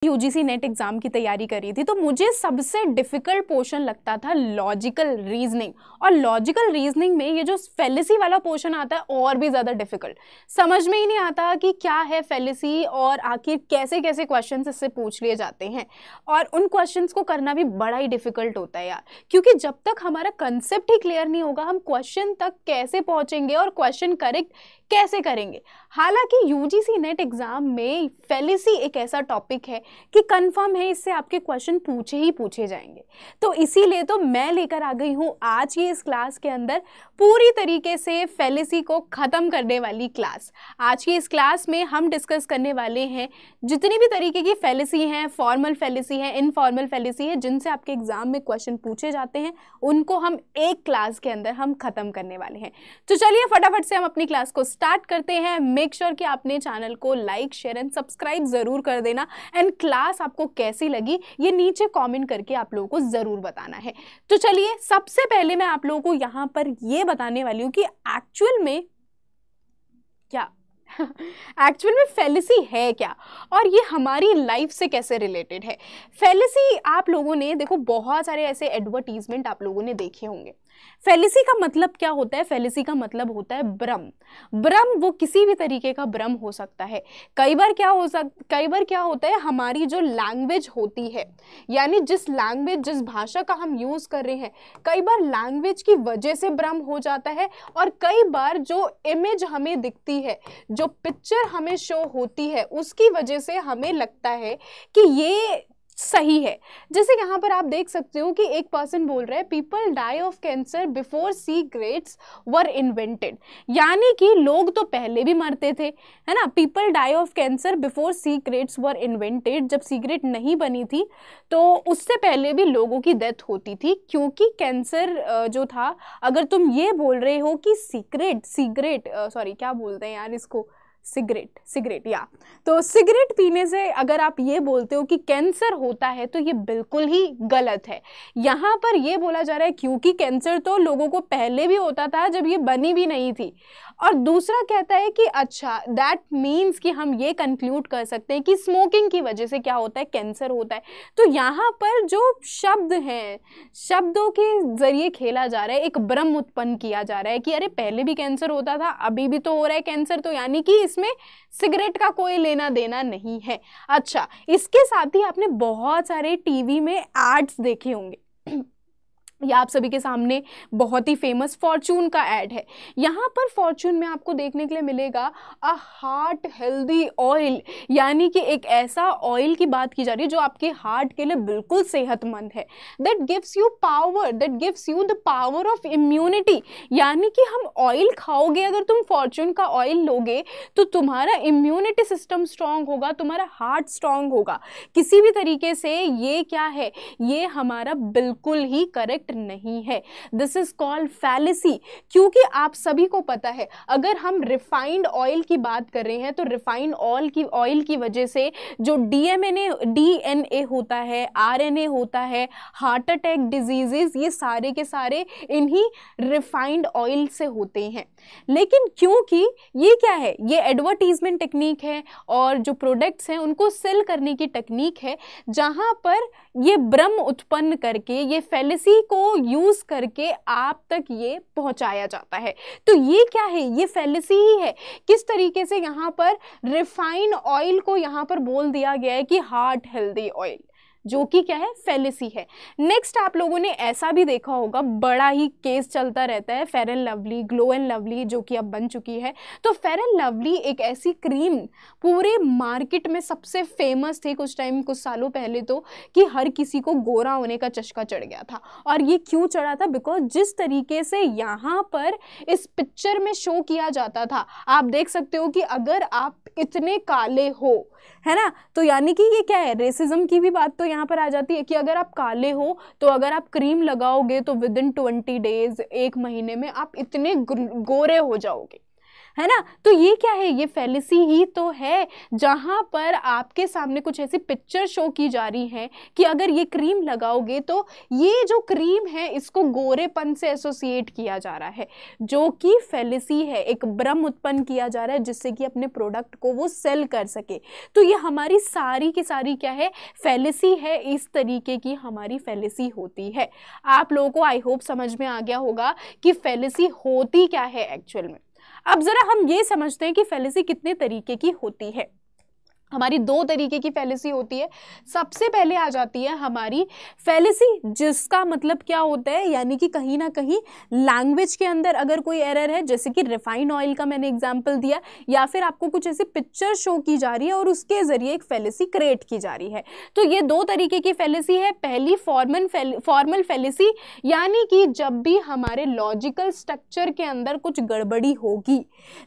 UGC net exam की तैयारी कर रही थी तो मुझे सबसे डिफिकल्ट पोर्शन लगता था लॉजिकल रीजनिंग। और लॉजिकल रीजनिंग में ये जो फेलिसी वाला पोर्शन आता है और भी ज़्यादा डिफिकल्ट, समझ में ही नहीं आता कि क्या है फेलिसी और आखिर कैसे कैसे क्वेश्चंस इससे पूछ लिए जाते हैं। और उन क्वेश्चंस को करना भी बड़ा ही डिफिकल्ट होता है यार, क्योंकि जब तक हमारा कंसेप्ट ही क्लियर नहीं होगा हम क्वेश्चन तक कैसे पहुंचेंगे और क्वेश्चन करेक्ट कैसे करेंगे। हालांकि यूजीसी नेट एग्जाम में फेलिसी एक ऐसा टॉपिक है कि कंफर्म है इससे आपके क्वेश्चन पूछे ही पूछे जाएंगे। तो इसीलिए तो मैं लेकर आ गई हूँ आज की इस क्लास के अंदर पूरी तरीके से फेलिसी को ख़त्म करने वाली क्लास। आज की इस क्लास में हम डिस्कस करने वाले हैं जितनी भी तरीके की फेलिसी हैं, फॉर्मल फेलिसी है, इनफॉर्मल फेलिसी है, जिनसे आपके एग्जाम में क्वेश्चन पूछे जाते हैं, उनको हम एक क्लास के अंदर हम ख़त्म करने वाले हैं। तो चलिए फटाफट से हम अपनी क्लास को स्टार्ट करते हैं। मेक श्योर कि आपने चैनल को लाइक, शेयर एंड सब्सक्राइब जरूर कर देना। एंड क्लास आपको कैसी लगी ये नीचे कमेंट करके आप लोगों को जरूर बताना है। तो चलिए सबसे पहले मैं आप लोगों को यहां पर ये बताने वाली हूं कि एक्चुअल में क्या एक्चुअल में फेलिसी है क्या और ये हमारी लाइफ से कैसे रिलेटेड है। फेलिसी आप लोगों ने देखो बहुत सारे ऐसे एडवर्टीजमेंट आप लोगों ने देखे होंगे। फेलिसी का मतलब क्या होता है? फेलिसी का मतलब होता है भ्रम। भ्रम वो किसी भी तरीके का भ्रम हो सकता है। कई बार क्या होता है हमारी जो लैंग्वेज होती है, यानी जिस लैंग्वेज जिस भाषा का हम यूज कर रहे हैं, कई बार लैंग्वेज की वजह से भ्रम हो जाता है। और कई बार जो इमेज हमें दिखती है, जो पिक्चर हमें शो होती है, उसकी वजह से हमें लगता है कि ये सही है। जैसे यहाँ पर आप देख सकते हो कि एक पर्सन बोल रहा है people die of cancer before cigarettes were invented, यानी कि लोग तो पहले भी मरते थे, है ना। People die of cancer before cigarettes were invented, जब सिगरेट नहीं बनी थी तो उससे पहले भी लोगों की डेथ होती थी, क्योंकि कैंसर जो था, अगर तुम ये बोल रहे हो कि क्या बोलते हैं यार इसको, सिगरेट या तो सिगरेट पीने से अगर आप ये बोलते हो कि कैंसर होता है तो ये बिल्कुल ही गलत है। यहाँ पर ये बोला जा रहा है क्योंकि कैंसर तो लोगों को पहले भी होता था जब ये बनी भी नहीं थी। और दूसरा कहता है कि अच्छा दैट मीन्स कि हम ये कंक्लूड कर सकते हैं कि स्मोकिंग की वजह से क्या होता है, कैंसर होता है। तो यहाँ पर जो शब्द हैं, शब्दों के जरिए खेला जा रहा है, एक भ्रम उत्पन्न किया जा रहा है कि अरे पहले भी कैंसर होता था, अभी भी तो हो रहा है कैंसर, तो यानी कि इसमें सिगरेट का कोई लेना देना नहीं है। अच्छा, इसके साथ ही आपने बहुत सारे टीवी में एड्स देखे होंगे। या आप सभी के सामने बहुत ही फेमस फॉर्चून का ऐड है। यहाँ पर फॉर्चून में आपको देखने के लिए मिलेगा अ हार्ट हेल्दी ऑयल, यानी कि एक ऐसा ऑयल की बात की जा रही है जो आपके हार्ट के लिए बिल्कुल सेहतमंद है। That gives you power, that gives you the power of immunity, यानी कि हम ऑयल खाओगे, अगर तुम फॉर्चून का ऑयल लोगे तो तुम्हारा इम्यूनिटी सिस्टम स्ट्रांग होगा, तुम्हारा हार्ट स्ट्रांग होगा। किसी भी तरीके से ये क्या है, ये हमारा बिल्कुल ही करेक्ट नहीं है। This is called fallacy. क्योंकि आप सभी को पता है अगर हम रिफाइंड ऑयल की बात कर रहे हैं तो रिफाइंड ऑयल की वजह से जो डीएनए होता है, आरएनए होता है, हार्ट अटैक डिजीजेस, ये सारे के सारे इन्हीं रिफाइंड ऑयल से होते हैं। लेकिन क्योंकि ये क्या है, ये एडवर्टीजमेंट टेक्निक है और जो प्रोडक्ट्स हैं उनको सेल करने की टेक्निक है, जहां पर ये भ्रम उत्पन्न करके, ये फैलिसी को यूज करके आप तक ये पहुंचाया जाता है। तो ये क्या है, ये फैलिसी ही है। किस तरीके से यहाँ पर रिफाइंड ऑयल को यहाँ पर बोल दिया गया है कि हार्ट हेल्दी ऑयल, जो कि क्या है, फैलिसी है। नेक्स्ट आप लोगों ने ऐसा भी देखा होगा, बड़ा ही केस चलता रहता है, fair and lovely, glow and lovely, जो कि अब बन चुकी है। तो फेयर एंड लवली एक ऐसी क्रीम पूरे मार्केट में सबसे फेमस थी कुछ सालों पहले, तो कि हर किसी को गोरा होने का चस्का चढ़ गया था। और ये क्यों चढ़ा था? बिकॉज जिस तरीके से यहाँ पर इस पिक्चर में शो किया जाता था, आप देख सकते हो कि अगर आप इतने काले हो, है ना, तो यानी कि ये क्या है, रेसिज्म की भी बात तो यहाँ पर आ जाती है कि अगर आप काले हो तो अगर आप क्रीम लगाओगे तो विद इन 20 डेज, एक महीने में आप इतने गोरे हो जाओगे। है ना। तो ये क्या है, ये फेलिसी ही तो है, जहां पर आपके सामने कुछ ऐसी पिक्चर शो की जा रही है कि अगर ये क्रीम लगाओगे तो ये जो क्रीम है इसको गोरेपन से एसोसिएट किया जा रहा है, जो कि फेलिसी है, एक भ्रम उत्पन्न किया जा रहा है जिससे कि अपने प्रोडक्ट को वो सेल कर सके। तो ये हमारी सारी की सारी क्या है, फेलिसी है, इस तरीके की हमारी फेलिसी होती है। आप लोगों को आई होप समझ में आ गया होगा कि फेलिसी होती क्या है एक्चुअल में। अब जरा हम ये समझते हैं कि फेलिसी कितने तरीके की होती है। हमारी दो तरीके की फेलिसी होती है। सबसे पहले आ जाती है हमारी फेलिसी, जिसका मतलब क्या होता है, यानी कि कहीं ना कहीं लैंग्वेज के अंदर अगर कोई एरर है, जैसे कि रिफाइंड ऑयल का मैंने एग्जांपल दिया, या फिर आपको कुछ ऐसी पिक्चर शो की जा रही है और उसके जरिए एक फेलिसी क्रिएट की जा रही है। तो ये दो तरीके की फेलिसी है। पहली फॉर्मल फेलिसी, यानी कि जब भी हमारे लॉजिकल स्ट्रक्चर के अंदर कुछ गड़बड़ी होगी,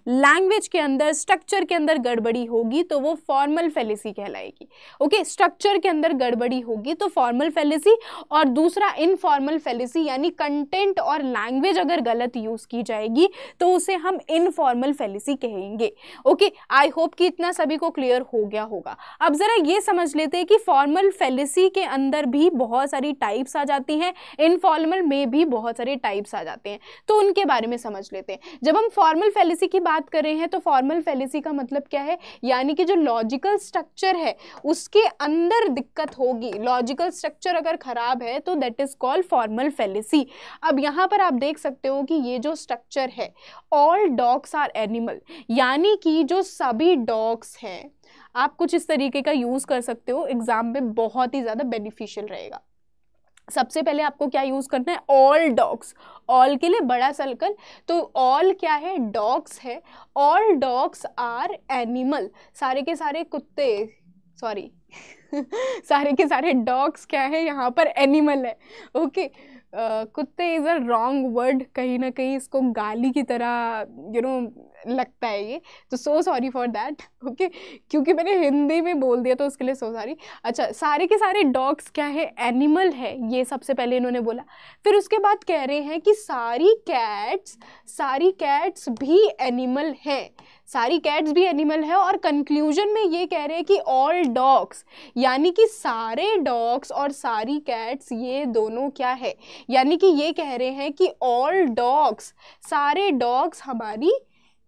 लैंग्वेज के अंदर स्ट्रक्चर के अंदर गड़बड़ी होगी तो वो फॉर्मल फेलिसी कहलाएगी। ओके, स्ट्रक्चर के अंदर गड़बड़ी होगी तो फॉर्मल फेलिसी। और दूसरा इनफॉर्मल फेलिसी, यानी कंटेंट और लैंग्वेज अगर गलत यूज की जाएगी तो उसे हम इनफॉर्मल फेलिसी कहेंगे। ओके, आई होप कि इतना सभी को क्लियर हो गया होगा। अब जरा ये समझ लेते हैं कि फॉर्मल फेलिसी के अंदर भी बहुत सारी टाइप्स आ जाती हैं, इनफॉर्मल में भी बहुत सारे टाइप्स आ जाते हैं, तो उनके बारे में समझ लेते हैं। जब हम फॉर्मल फेलिसी की बात कर रहे हैं तो फॉर्मल फेलिसी का मतलब क्या है, यानी कि जो लॉजिकल स्ट्रक्चर है उसके अंदर दिक्कत होगी, लॉजिकल स्ट्रक्चर अगर खराब है तो that is called formal fallacy. अब यहां पर आप देख सकते हो कि ये जो स्ट्रक्चर है, ऑल डॉग्स आर एनिमल, यानी कि जो सभी डॉग्स हैं, आप कुछ इस तरीके का यूज कर सकते हो, एग्जाम में बहुत ही ज्यादा बेनिफिशियल रहेगा। सबसे पहले आपको क्या यूज करना है, ऑल डॉग्स, ऑल के लिए बड़ा सर्कल, तो ऑल क्या है, डॉग्स है। ऑल डॉग्स आर एनिमल, सारे के सारे कुत्ते, सॉरी सारे के सारे डॉग्स क्या है, यहाँ पर एनिमल है। ओके, कुत्ते इज अ रॉन्ग वर्ड, कहीं ना कहीं इसको गाली की तरह लगता है ये, तो so sorry for that. Okay, क्योंकि मैंने हिंदी में बोल दिया तो उसके लिए सो सॉरी। अच्छा, सारे के सारे डॉग्स क्या है, एनिमल है, ये सबसे पहले इन्होंने बोला। फिर उसके बाद कह रहे हैं कि सारी कैट्स भी एनिमल हैं, सारी कैट्स भी एनिमल है। और कंक्लूजन में ये कह रहे हैं कि ऑल डॉग्स, यानी कि सारे डॉग्स और सारी कैट्स, ये दोनों क्या है, यानी कि ये कह रहे हैं कि ऑल डॉग्स, सारे डॉग्स हमारी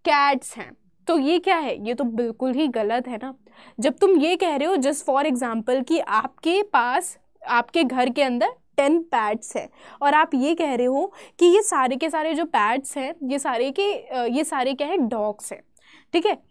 कैट्स हैं। तो ये क्या है, ये तो बिल्कुल ही गलत है ना। जब तुम ये कह रहे हो, जस्ट फॉर एग्जाम्पल, कि आपके पास आपके घर के अंदर 10 पैट्स है और आप ये कह रहे हो कि ये सारे के सारे जो पैट्स हैं, ये सारे क्या है, डॉग्स हैं, ठीक है।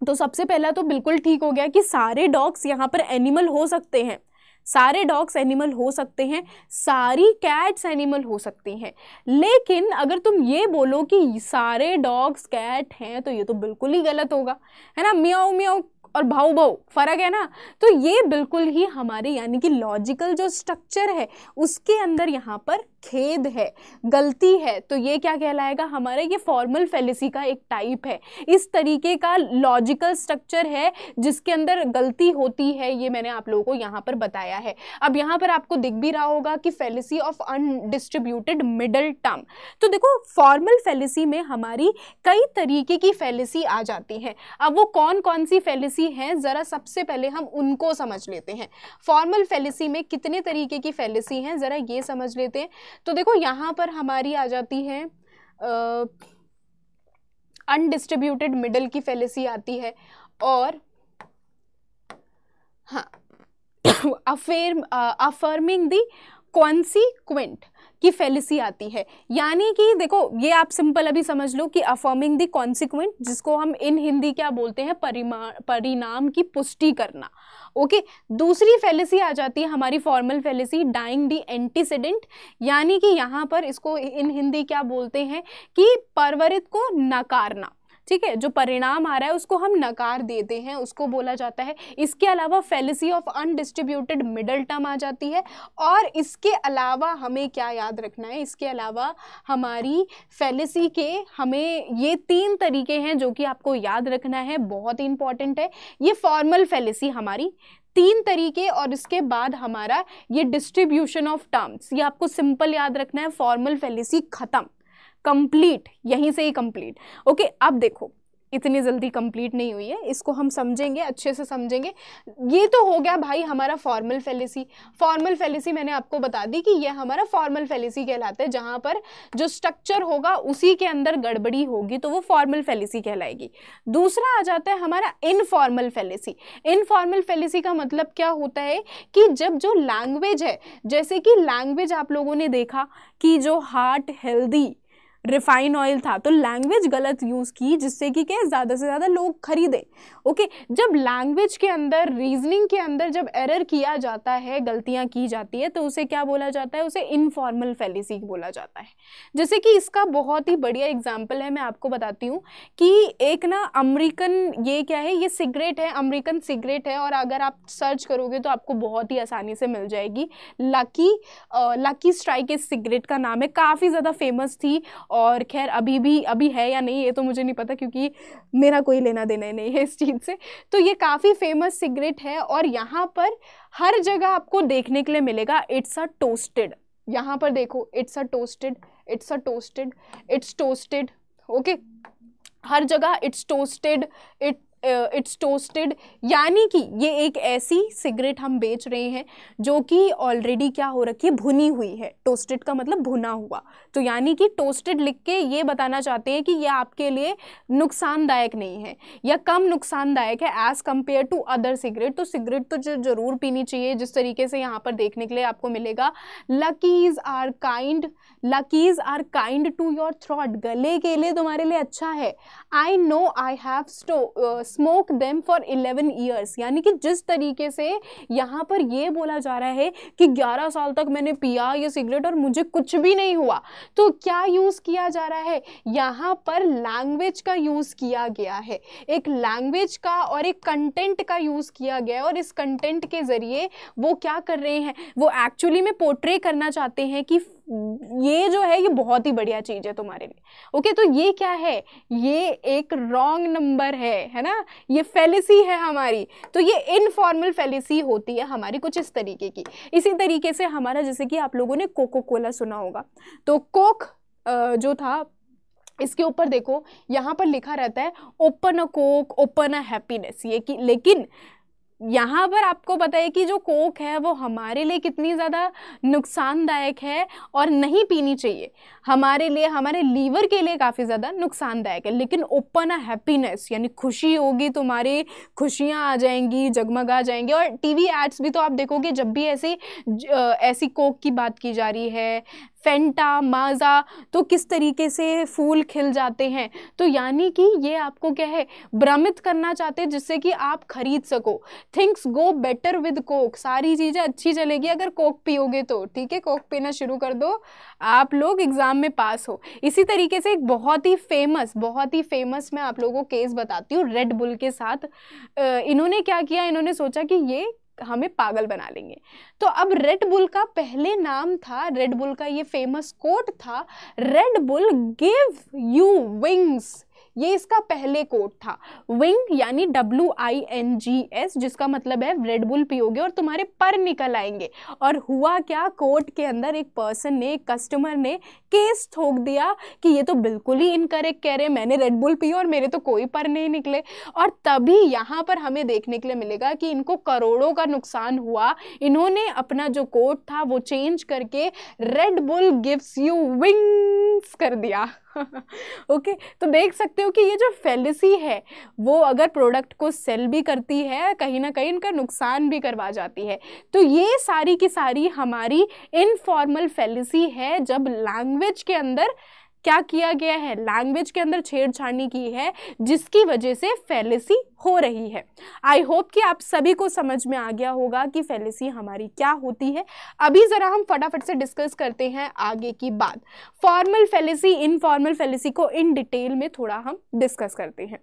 तो सबसे पहला तो बिल्कुल ठीक हो गया कि सारे डॉग्स यहाँ पर एनिमल हो सकते हैं, सारे डॉग्स एनिमल हो सकते हैं, सारी कैट्स एनिमल हो सकती हैं। लेकिन अगर तुम ये बोलो कि सारे डॉग्स कैट हैं तो ये तो बिल्कुल ही गलत होगा, है ना। मियाऊ मियाऊ और भाऊ भाऊ फर्क है ना। तो ये बिल्कुल ही हमारे यानी कि लॉजिकल जो स्ट्रक्चर है उसके अंदर यहाँ पर खेद है, गलती है। तो ये क्या कहलाएगा, हमारा ये फॉर्मल फेलिसी का एक टाइप है। इस तरीके का लॉजिकल स्ट्रक्चर है जिसके अंदर गलती होती है, ये मैंने आप लोगों को यहाँ पर बताया है। अब यहाँ पर आपको दिख भी रहा होगा कि fallacy of undistributed middle term. तो देखो, फॉर्मल फेलिसी में हमारी कई तरीके की फेलिसी आ जाती है। अब वो कौन कौन सी फेलिसी हैं, जरा सबसे पहले हम उनको समझ लेते हैं। फॉर्मल फेलिसी में कितने तरीके की फेलिसी हैं, जरा ये समझ लेते हैं। तो देखो, यहां पर हमारी आ जाती है अनडिस्ट्रीब्यूटेड मिडल की फेलिसी आती है, और हाँ अफर्मिंग द कॉन्सिक्वेंट की फेलिसी आती है। यानी कि देखो, ये आप सिंपल अभी समझ लो कि अफर्मिंग द कॉन्सिक्वेंट, जिसको हम इन हिंदी क्या बोलते हैं, परिणाम की पुष्टि करना। ओके, दूसरी फेलिसी आ जाती है हमारी formal fallacy, denying the antecedent, यानी कि यहाँ पर इसको इन हिंदी क्या बोलते हैं कि परवरित को नकारना। ठीक है, जो परिणाम आ रहा है उसको हम नकार देते हैं, उसको बोला जाता है। इसके अलावा fallacy of undistributed middle term आ जाती है। और इसके अलावा हमें क्या याद रखना है, इसके अलावा हमारी फेलिसी के हमें ये 3 तरीके हैं जो कि आपको याद रखना है, बहुत ही इंपॉर्टेंट है। ये फॉर्मल फेलिसी हमारी 3 तरीके, और इसके बाद हमारा ये डिस्ट्रीब्यूशन ऑफ टर्म्स, ये आपको सिंपल याद रखना है। फॉर्मल फेलिसी खत्म, कंप्लीट, यहीं से ही कंप्लीट। ओके, अब देखो इतनी जल्दी कंप्लीट नहीं हुई है, इसको हम समझेंगे, अच्छे से समझेंगे। ये तो हो गया भाई हमारा फॉर्मल फेलिसी। फॉर्मल फेलिसी मैंने आपको बता दी कि ये हमारा फॉर्मल फेलिसी कहलाता है, जहां पर जो स्ट्रक्चर होगा उसी के अंदर गड़बड़ी होगी तो वो फॉर्मल फेलिसी कहलाएगी। दूसरा आ जाता है हमारा इनफॉर्मल फेलिसी। इनफॉर्मल फेलिसी का मतलब क्या होता है कि जब जो लैंग्वेज है, जैसे कि लैंग्वेज आप लोगों ने देखा कि जो हार्ट हेल्दी रिफाइन ऑयल था तो लैंग्वेज गलत यूज की, जिससे कि क्या ज़्यादा से ज़्यादा लोग खरीदे। ओके, जब लैंग्वेज के अंदर, रीजनिंग के अंदर जब एरर किया जाता है, गलतियां की जाती है, तो उसे क्या बोला जाता है? उसे इनफॉर्मल फेलिसी बोला जाता है। जैसे कि इसका बहुत ही बढ़िया एग्जाम्पल है, मैं आपको बताती हूँ कि एक ना अमेरिकन, ये क्या है, ये सिगरेट है, अमेरिकन सिगरेट है, और अगर आप सर्च करोगे तो आपको बहुत ही आसानी से मिल जाएगी। लकी स्ट्राइक इस सिगरेट का नाम है, काफ़ी ज़्यादा फेमस थी। और खैर अभी है या नहीं ये तो मुझे नहीं पता, क्योंकि मेरा कोई लेना देना नहीं है इस चीज़ से। तो ये काफ़ी फेमस सिगरेट है, और यहाँ पर हर जगह आपको देखने के लिए मिलेगा इट्स अ टोस्टेड। यहाँ पर देखो, it's a toasted, it's a toasted, it's toasted. Okay, हर जगह इट्स टोस्टेड, इट्स टोस्टेड, यानी कि ये एक ऐसी सिगरेट हम बेच रहे हैं जो कि ऑलरेडी क्या हो रखी है? भुनी हुई है। टोस्टेड का मतलब भुना हुआ, तो यानी कि टोस्टेड लिख के ये बताना चाहते हैं कि ये आपके लिए नुकसानदायक नहीं है या कम नुकसानदायक है as compare to other cigarette. तो सिगरेट तो जरूर पीनी चाहिए, जिस तरीके से यहाँ पर देखने के लिए आपको मिलेगा, Luckies are kind, Luckies are kind to your throat, गले के लिए तुम्हारे लिए अच्छा है। I know I have smoke them for 11 years, यानी कि जिस तरीके से यहाँ पर ये बोला जा रहा है कि 11 साल तक मैंने पिया ये सिगरेट और मुझे कुछ भी नहीं हुआ, तो क्या यूज किया जा रहा है? यहाँ पर लैंग्वेज का यूज किया गया है, एक लैंग्वेज का और एक कंटेंट का यूज किया गया है, और इस कंटेंट के जरिए वो क्या कर रहे हैं? वो एक्चुअली में पोर्ट्रे करना चाहते हैं कि ये जो है ये बहुत ही बढ़िया चीज है तुम्हारे लिए। ओके, तो ये क्या है? ये एक रॉन्ग नंबर है ना, ये फेलिसी है हमारी। तो ये इनफॉर्मल फेलिसी होती है हमारी कुछ इस तरीके की। इसी तरीके से हमारा, जैसे कि आप लोगों ने कोको कोला सुना होगा, तो कोक जो था, इसके ऊपर देखो यहाँ पर लिखा रहता है open a Coke, open a happiness, ये कि, लेकिन यहाँ पर आपको पता है कि जो कोक है वो हमारे लिए कितनी ज़्यादा नुकसानदायक है और नहीं पीनी चाहिए, हमारे लिए, हमारे लीवर के लिए काफ़ी ज़्यादा नुकसानदायक है। लेकिन ओपन अ हैप्पीनेस, यानी खुशी होगी तुम्हारी, खुशियाँ आ जाएंगी, जगमगा जाएंगे। और टीवी एड्स भी तो आप देखोगे, जब भी ऐसी कोक की बात की जा रही है, फेंटा, माजा, तो किस तरीके से फूल खिल जाते हैं। तो यानी कि ये आपको क्या है? भ्रमित करना चाहते हैं, जिससे कि आप खरीद सको। Things go better with Coke, सारी चीज़ें अच्छी चलेगी अगर कोक पियोगे तो, ठीक है? कोक पीना शुरू कर दो, आप लोग एग्जाम में पास हो। इसी तरीके से एक बहुत ही फेमस मैं आप लोगों को केस बताती हूँ रेड बुल के साथ। इन्होंने क्या किया? इन्होंने सोचा कि ये हमें पागल बना लेंगे। तो अब रेड बुल का पहले नाम था, रेड बुल का ये फेमस कोट था, red bull give you wings, ये इसका पहले कोट था। विंग यानी WINGS, जिसका मतलब है रेड बुल पियोगे और तुम्हारे पर निकल आएंगे। और हुआ क्या? कोर्ट के अंदर एक पर्सन ने, एक कस्टमर ने केस ठोक दिया कि ये तो बिल्कुल ही इनकरेक्ट कह रहे हैं, मैंने रेड बुल पी और मेरे तो कोई पर नहीं निकले। और तभी यहाँ पर हमें देखने के लिए मिलेगा कि इनको करोड़ों का नुकसान हुआ। इन्होंने अपना जो कोट था वो चेंज करके red bull gives you wings कर दिया। ओके, तो देख सकते हो कि ये जो फेलिसी है वो अगर प्रोडक्ट को सेल भी करती है, कहीं ना कहीं इनका नुकसान भी करवा जाती है। तो ये सारी की सारी हमारी इनफॉर्मल फेलिसी है, जब लैंग्वेज के अंदर क्या किया गया है? लैंग्वेज के अंदर छेड़छाड़ी की है, जिसकी वजह से फेलिसी हो रही है। आई होप कि आप सभी को समझ में आ गया होगा कि फेलिसी हमारी क्या होती है। अभी ज़रा हम फटाफट से डिस्कस करते हैं आगे की बात। फॉर्मल फेलिसी, इनफॉर्मल फेलिसी को इन डिटेल में थोड़ा हम डिस्कस करते हैं।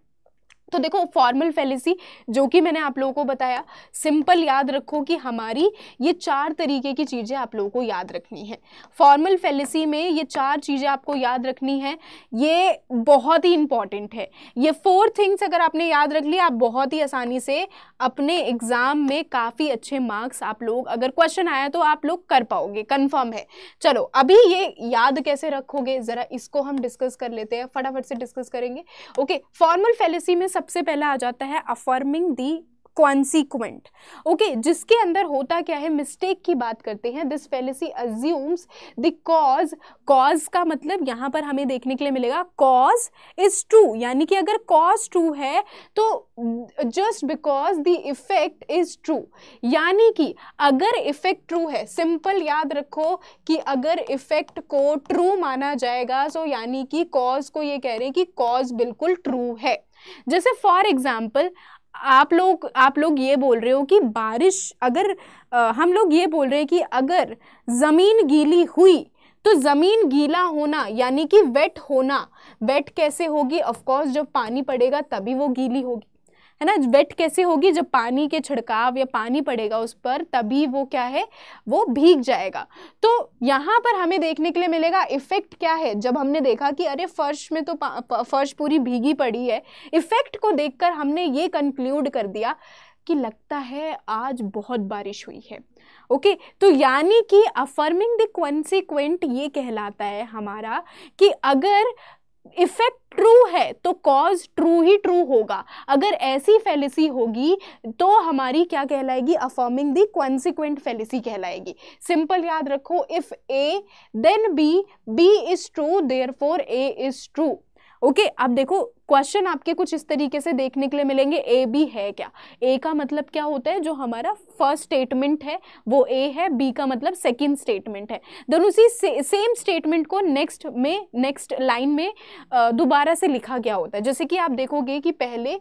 तो देखो फॉर्मल फेलिसी जो कि मैंने आप लोगों को बताया, सिंपल याद रखो कि हमारी ये 4 तरीके की चीज़ें आप लोगों को याद रखनी है। फॉर्मल फेलिसी में ये 4 चीज़ें आपको याद रखनी है, ये बहुत ही इंपॉर्टेंट है। ये 4 थिंग्स अगर आपने याद रख लिया, आप बहुत ही आसानी से अपने एग्जाम में काफ़ी अच्छे मार्क्स आप लोग, अगर क्वेश्चन आया तो आप लोग कर पाओगे, कंफर्म है। चलो अभी ये याद कैसे रखोगे ज़रा इसको हम डिस्कस कर लेते हैं, फटाफट से डिस्कस करेंगे। ओके, फॉर्मल फेलिसी में सबसे पहला आ जाता है अफर्मिंग दी कॉन्सिक्वेंट। ओके, जिसके अंदर होता क्या है, मिस्टेक की बात करते हैं। This fallacy assumes the cause, cause का मतलब यहाँ पर हमें देखने के लिए मिलेगा कॉज इज ट्रू, यानी कि अगर कॉज ट्रू है तो just because the effect is true, यानी कि अगर इफेक्ट ट्रू है, सिंपल याद रखो कि अगर इफेक्ट को ट्रू माना जाएगा तो यानी कि कॉज को ये कह रहे हैं कि कॉज बिल्कुल ट्रू है। जैसे फॉर एग्जाम्पल आप लोग ये बोल रहे हो कि बारिश, अगर हम लोग ये बोल रहे हैं कि अगर ज़मीन गीली हुई तो ज़मीन गीला होना यानी कि वेट होना, वेट कैसे होगी, ऑफ कोर्स जब पानी पड़ेगा तभी वो गीली होगी, है ना। वेट कैसे होगी, जब पानी के छिड़काव या पानी पड़ेगा उस पर तभी वो क्या है, वो भीग जाएगा। तो यहाँ पर हमें देखने के लिए मिलेगा इफेक्ट क्या है, जब हमने देखा कि अरे फर्श में तो फर्श पूरी भीगी पड़ी है, इफेक्ट को देखकर हमने ये कंक्लूड कर दिया कि लगता है आज बहुत बारिश हुई है। ओके, तो यानी कि अफर्मिंग द कॉन्सिक्वेंट ये कहलाता है हमारा कि अगर इफेक्ट ट्रू है तो कॉज ट्रू ही ट्रू होगा। अगर ऐसी फेलिसी होगी तो हमारी क्या कहलाएगी, अफर्मिंग द कॉन्सिक्वेंट फेलिसी कहलाएगी। सिंपल याद रखो, if A then B, B is true therefore A is true. Okay, अब देखो क्वेश्चन आपके कुछ इस तरीके से देखने के लिए मिलेंगे, ए बी है क्या, ए का मतलब क्या होता है, जो हमारा फर्स्ट स्टेटमेंट है वो ए है, बी का मतलब सेकंड स्टेटमेंट है। दोनों सी सेम स्टेटमेंट को नेक्स्ट लाइन में दोबारा से लिखा गया होता है। जैसे कि आप देखोगे कि पहले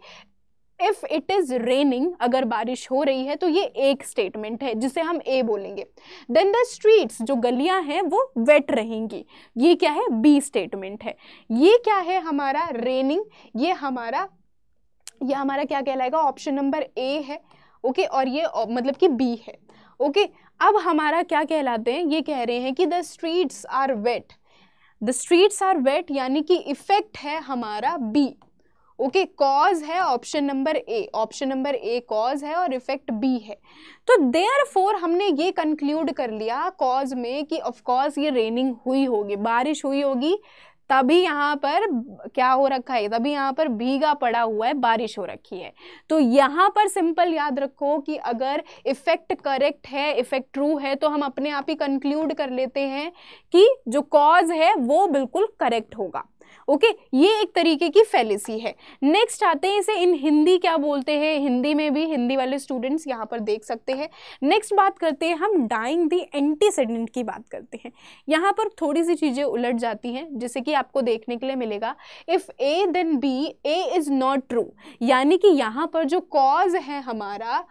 इफ इट इज रेनिंग, अगर बारिश हो रही है तो ये एक स्टेटमेंट है जिसे हम ए बोलेंगे। देन द स्ट्रीट्स, जो गलियां हैं वो वेट रहेंगी, ये क्या है, बी स्टेटमेंट है। ये क्या है हमारा रेनिंग, ये हमारा क्या कहलाएगा, ऑप्शन नंबर ए है। ओके, और ये मतलब कि बी है। ओके, अब हमारा क्या कहलाते हैं, ये कह रहे हैं कि the streets are wet, the streets are wet यानी कि इफेक्ट है हमारा बी। ओके, कॉज है option number A, option number A cause है और इफेक्ट बी है। तो देयरफॉर हमने ये कंक्लूड कर लिया कॉज में कि ऑफ कोर्स ये रेनिंग हुई होगी, बारिश हुई होगी, तभी यहाँ पर क्या हो रखा है, तभी यहाँ पर भीगा पड़ा हुआ है, बारिश हो रखी है। तो यहाँ पर सिंपल याद रखो कि अगर इफेक्ट करेक्ट है, इफेक्ट ट्रू है, तो हम अपने आप ही कंक्लूड कर लेते हैं कि जो कॉज है वो बिल्कुल करेक्ट होगा। ओके, ये एक तरीके की फेलिसी है। नेक्स्ट आते हैं, इसे इन हिंदी क्या बोलते हैं, हिंदी में भी हिंदी वाले स्टूडेंट्स यहाँ पर देख सकते हैं। नेक्स्ट बात करते हैं हम डाइंग द एंटीसीडेंट की बात करते हैं। यहाँ पर थोड़ी सी चीज़ें उलट जाती हैं, जैसे कि आपको देखने के लिए मिलेगा if A then B, A is not true, यानी कि यहाँ पर जो कॉज है हमारा,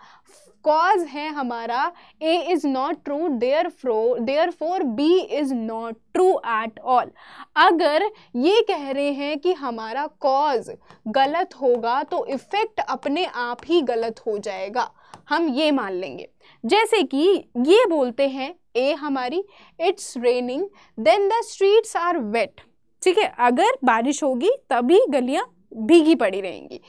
कॉज है हमारा A is not true, therefore B is not true at all. अगर ये कह रहे हैं कि हमारा कॉज गलत होगा तो इफेक्ट अपने आप ही गलत हो जाएगा, हम ये मान लेंगे। जैसे कि ये बोलते हैं A हमारी, it's raining then the streets are wet, ठीक है, अगर बारिश होगी तभी गलियां भीगी पड़ी रहेंगी।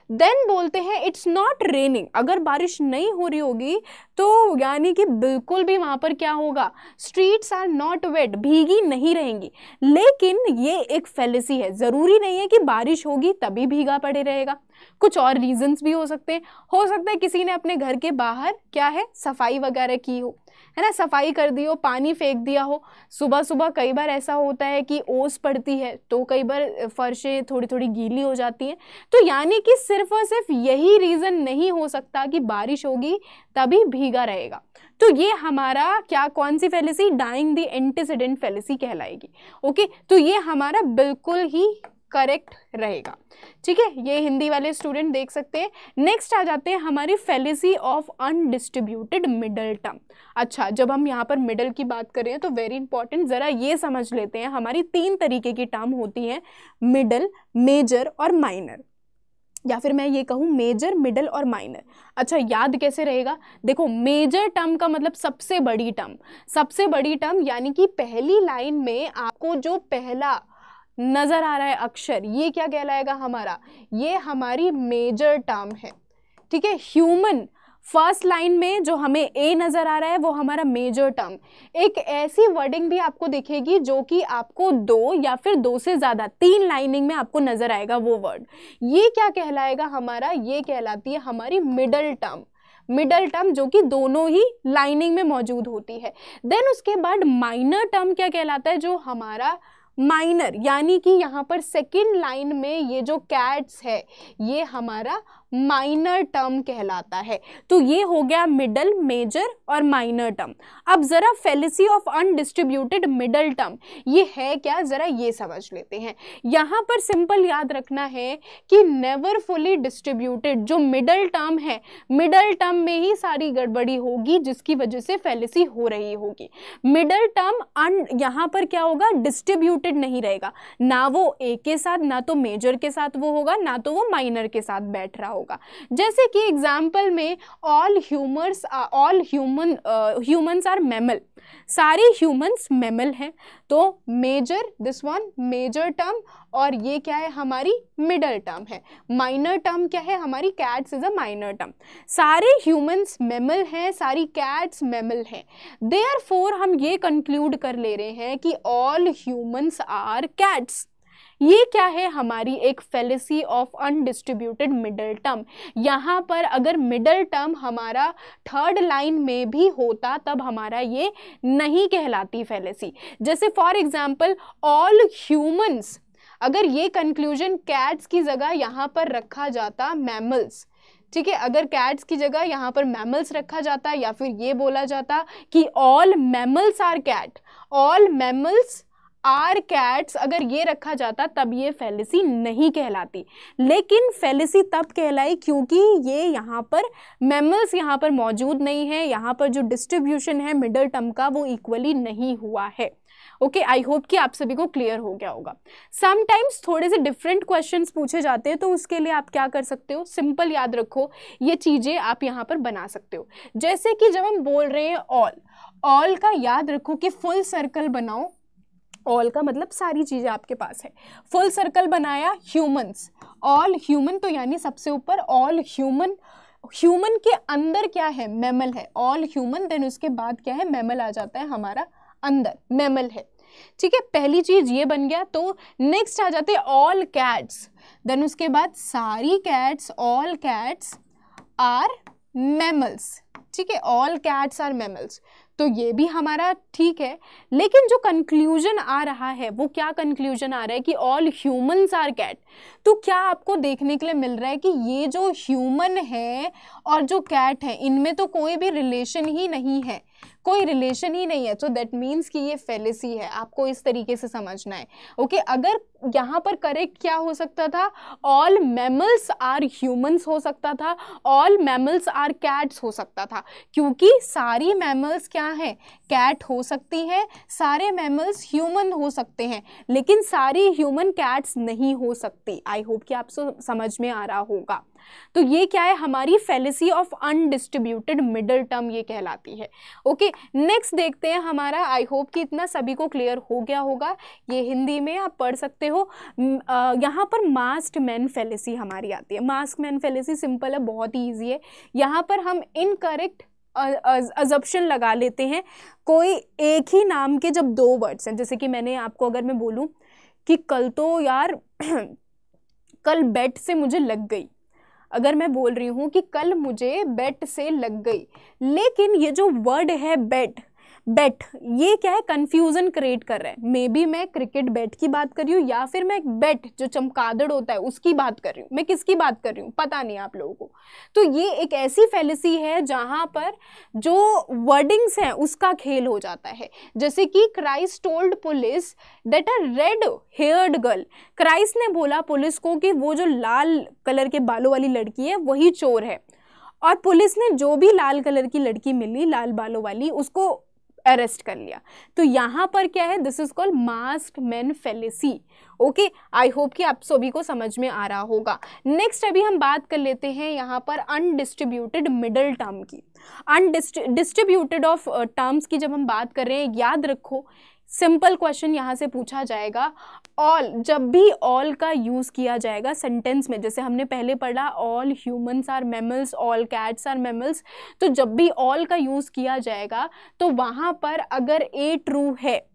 देन बोलते हैं इट्स नॉट रेनिंग, अगर बारिश नहीं हो रही होगी तो यानी कि बिल्कुल भी वहाँ पर क्या होगा, स्ट्रीट्स आर नॉट वेट, भीगी नहीं रहेंगी। लेकिन ये एक फेलिसी है, ज़रूरी नहीं है कि बारिश होगी तभी भीगा पड़े रहेगा, कुछ और रीजंस भी हो सकते हैं। हो सकता है किसी ने अपने घर के बाहर क्या है, सफाई वगैरह की हो, है ना, सफाई कर दी हो, पानी फेंक दिया हो, सुबह सुबह कई बार ऐसा होता है कि ओस पड़ती है तो कई बार फर्शें थोड़ी थोड़ी गीली हो जाती हैं। तो यानी कि सिर्फ और सिर्फ यही रीज़न नहीं हो सकता कि बारिश होगी तभी भीगा रहेगा। तो ये हमारा क्या, कौन सी fallacy, denying the antecedent fallacy कहलाएगी। ओके, तो ये हमारा बिल्कुल ही करेक्ट रहेगा, ठीक है, ये हिंदी वाले स्टूडेंट देख सकते हैं। नेक्स्ट आ जाते हैं हमारी fallacy of undistributed middle term. अच्छा, जब हम यहाँ पर मिडल की बात कर रहे हैं तो वेरी इंपॉर्टेंट, ज़रा ये समझ लेते हैं, हमारी 3 तरीके की टर्म होती हैं, मिडल, मेजर और माइनर। या फिर मैं ये कहूँ मेजर, मिडल और माइनर। अच्छा, याद कैसे रहेगा? देखो, मेजर टर्म का मतलब सबसे बड़ी टर्म, सबसे बड़ी टर्म यानी कि पहली लाइन में आपको जो पहला नजर आ रहा है अक्षर, ये क्या कहलाएगा हमारा? ये हमारी मेजर टर्म है, ठीक है। ह्यूमन, फर्स्ट लाइन में जो हमें ए नजर आ रहा है वो हमारा मेजर टर्म। एक ऐसी वर्डिंग भी आपको दिखेगी जो कि आपको 2 या फिर 2 से ज्यादा 3 लाइनिंग में आपको नजर आएगा वो वर्ड, ये क्या कहलाएगा हमारा? ये कहलाती है हमारी मिडल टर्म। मिडल टर्म जो कि दोनों ही लाइनिंग में मौजूद होती है। देन उसके बाद माइनर टर्म क्या कहलाता है? जो हमारा माइनर, यानी कि यहाँ पर सेकेंड लाइन में ये जो कैट्स है ये हमारा माइनर टर्म कहलाता है। तो ये हो गया मिडल, मेजर और माइनर टर्म। अब जरा fallacy of undistributed middle term ये है क्या, जरा ये समझ लेते हैं। यहाँ पर सिंपल याद रखना है कि नेवर फुली डिस्ट्रीब्यूटेड जो मिडल टर्म है, मिडल टर्म में ही सारी गड़बड़ी होगी जिसकी वजह से फेलिसी हो रही होगी। मिडल टर्म यहाँ पर क्या होगा? डिस्ट्रीब्यूटेड नहीं रहेगा, ना वो ए के साथ, ना तो मेजर के साथ वो होगा, ना तो वो माइनर के साथ बैठ रहा होगा। जैसे कि एग्जाम्पल में ऑल ह्यूमंस आर मैमल, सारे ह्यूमंस मैमल हैं, तो major, this one major term, और ये क्या है? हमारी मिडल टर्म है। माइनर टर्म क्या है? हमारी cats is a minor term. सारे ह्यूमंस मैमल हैं, सारी कैट्स मैमल हैं, देयरफॉर हम ये कंक्लूड कर ले रहे हैं कि ऑल ह्यूमंस आर कैट्स। ये क्या है? हमारी एक fallacy of undistributed middle term. यहाँ पर अगर मिडल टर्म हमारा थर्ड लाइन में भी होता तब हमारा ये नहीं कहलाती फेलिसी। जैसे फॉर एग्जाम्पल ऑल ह्यूमंस, अगर ये कंक्लूजन कैट्स की जगह यहाँ पर रखा जाता मैमल्स, ठीक है, अगर कैट्स की जगह यहाँ पर मैमल्स रखा जाता या फिर ये बोला जाता कि all mammals are cat, all mammals are cats, अगर ये रखा जाता तब ये फेलिसी नहीं कहलाती। लेकिन फेलिसी तब कहलाई क्योंकि ये यहाँ पर मैमल्स यहाँ पर मौजूद नहीं है, यहाँ पर जो डिस्ट्रीब्यूशन है मिडल टर्म का वो इक्वली नहीं हुआ है। ओके, आई होप कि आप सभी को क्लियर हो गया होगा। समटाइम्स थोड़े से डिफरेंट क्वेश्चंस पूछे जाते हैं, तो उसके लिए आप क्या कर सकते हो? सिंपल याद रखो, ये चीज़ें आप यहाँ पर बना सकते हो। जैसे कि जब हम बोल रहे हैं ऑल का याद रखो कि फुल सर्कल बनाओ। ऑल का मतलब सारी चीज़ें आपके पास है। फुल सर्कल बनाया, ह्यूमंस, ऑल ह्यूमन, तो यानी सबसे ऊपर ऑल ह्यूमन, ह्यूमन के अंदर क्या है? मैमल है, ऑल ह्यूमन, देन उसके बाद क्या है? मैमल आ जाता है हमारा अंदर, मैमल है, ठीक है। पहली चीज ये बन गया। तो नेक्स्ट आ जाते हैं ऑल कैट्स, देन उसके बाद सारी cats, all cats are mammals, ठीक है, ऑल कैट्स आर मैमल्स, तो ये भी हमारा ठीक है। लेकिन जो कंक्लूजन आ रहा है वो क्या कंक्लूजन आ रहा है कि ऑल ह्यूमंस आर कैट, तो क्या आपको देखने के लिए मिल रहा है कि ये जो ह्यूमन है और जो कैट है इनमें तो कोई भी रिलेशन ही नहीं है, कोई रिलेशन ही नहीं है। तो दैट मीन्स कि ये फेलिसी है, आपको इस तरीके से समझना है। ओके, अगर यहाँ पर करेक्ट क्या हो सकता था? ऑल मैमल्स आर ह्यूमंस हो सकता था, ऑल मैमल्स आर कैट्स हो सकता था, क्योंकि सारी मैमल्स क्या हैं? कैट हो सकती हैं, सारे मैमल्स ह्यूमन हो सकते हैं, लेकिन सारी ह्यूमन कैट्स नहीं हो सकती। आई होप कि आपको समझ में आ रहा होगा। तो ये क्या है? हमारी fallacy of undistributed middle term ये कहलाती है। ओके, नेक्स्ट देखते हैं हमारा। आई होप कि इतना सभी को क्लियर हो गया होगा, ये हिंदी में आप पढ़ सकते हो। यहाँ पर मास्क्ड मैन फेलिसी हमारी आती है। मास्क्ड मैन फेलिसी सिंपल है, बहुत ही ईजी है। यहाँ पर हम इनकरेक्ट अजप्शन लगा लेते हैं। कोई एक ही नाम के जब 2 वर्ड्स हैं, जैसे कि मैंने आपको अगर मैं बोलूँ कि कल तो यार कल बेट से मुझे लग गई, अगर मैं बोल रही हूँ कि कल मुझे बेट से लग गई, लेकिन ये जो वर्ड है बेट, ये क्या है? कंफ्यूजन क्रिएट कर रहा है। मे बी मैं क्रिकेट बैट की बात कर रही हूँ या फिर मैं बैट जो चमगादड़ होता है उसकी बात कर रही हूँ, मैं किसकी बात कर रही हूँ पता नहीं आप लोगों को। तो ये एक ऐसी फेलिसी है जहां पर जो वर्डिंग्स हैं उसका खेल हो जाता है। जैसे कि Christ told police that a red heard girl, Christ ने बोला पुलिस को कि वो जो लाल कलर के बालों वाली लड़की है वही चोर है, और पुलिस ने जो भी लाल कलर की लड़की मिली लाल बालों वाली उसको अरेस्ट कर लिया। तो यहाँ पर क्या है, this is called masked man fallacy. Okay, I hope कि आप सभी को समझ में आ रहा होगा। नेक्स्ट अभी हम बात कर लेते हैं यहाँ पर अनडिस्ट्रीब्यूटेड मिडल टर्म की। अनडिस्ट्रीब्यूटेड ऑफ टर्म्स की जब हम बात कर रहे हैं, याद रखो सिंपल क्वेश्चन यहाँ से पूछा जाएगा, ऑल, जब भी ऑल का यूज़ किया जाएगा सेंटेंस में, जैसे हमने पहले पढ़ा all humans are mammals, all cats are mammals, तो जब भी ऑल का यूज़ किया जाएगा तो वहाँ पर अगर ए ट्रू है,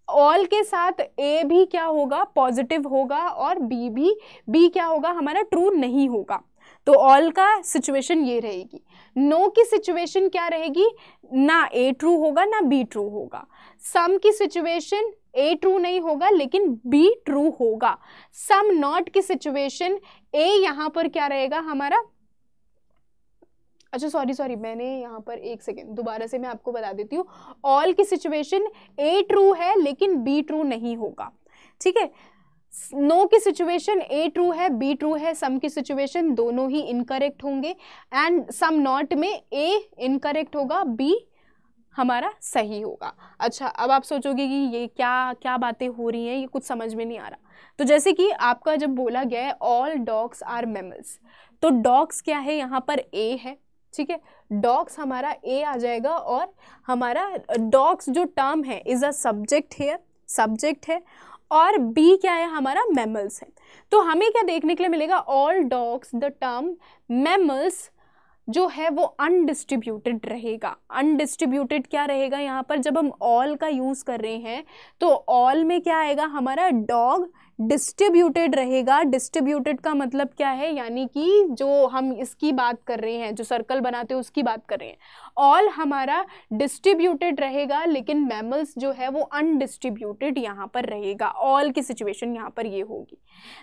ऑल के साथ ए भी क्या होगा, पॉजिटिव होगा, और बी क्या होगा, हमारा ट्रू नहीं होगा। तो ऑल का सिचुएशन ये रहेगी। नो की सिचुएशन क्या रहेगी, ना ए ट्रू होगा ना बी ट्रू होगा। सम की सिचुएशन ए ट्रू नहीं होगा लेकिन बी ट्रू होगा। सम नॉट की सिचुएशन ए यहाँ पर क्या रहेगा हमारा, अच्छा सॉरी मैंने यहाँ पर एक सेकेंड दोबारा से मैं आपको बता देती हूँ। ऑल की सिचुएशन ए ट्रू है लेकिन बी ट्रू नहीं होगा, ठीक है। नो की सिचुएशन ए ट्रू है बी ट्रू है, सम की सिचुएशन दोनों ही इनकरेक्ट होंगे, एंड सम नॉट में ए इनकरेक्ट होगा, बी हमारा सही होगा। अच्छा, अब आप सोचोगे कि ये क्या क्या बातें हो रही हैं, ये कुछ समझ में नहीं आ रहा। तो जैसे कि आपका जब बोला गया है ऑल डॉग्स आर मैमल्स, तो डॉग्स क्या है, यहाँ पर ए है, ठीक है, डॉग्स हमारा ए आ जाएगा, और हमारा डॉग्स जो टर्म है इज अ सब्जेक्ट है, सब्जेक्ट है, और बी क्या है हमारा, मैमल्स है। तो हमें क्या देखने के लिए मिलेगा, all dogs, the term mammals जो है वो अनडिस्ट्रीब्यूटेड रहेगा। अनडिस्ट्रीब्यूटेड क्या रहेगा यहाँ पर, जब हम ऑल का यूज़ कर रहे हैं तो ऑल में क्या आएगा हमारा, डॉग डिस्ट्रीब्यूटेड रहेगा। डिस्ट्रीब्यूटेड का मतलब क्या है, यानी कि जो हम इसकी बात कर रहे हैं, जो सर्कल बनाते हैं उसकी बात कर रहे हैं। ऑल हमारा डिस्ट्रीब्यूटेड रहेगा लेकिन मैमल्स जो है वो अनडिस्ट्रीब्यूटेड यहाँ पर रहेगा। ऑल की सिचुएशन यहाँ पर ये होगी।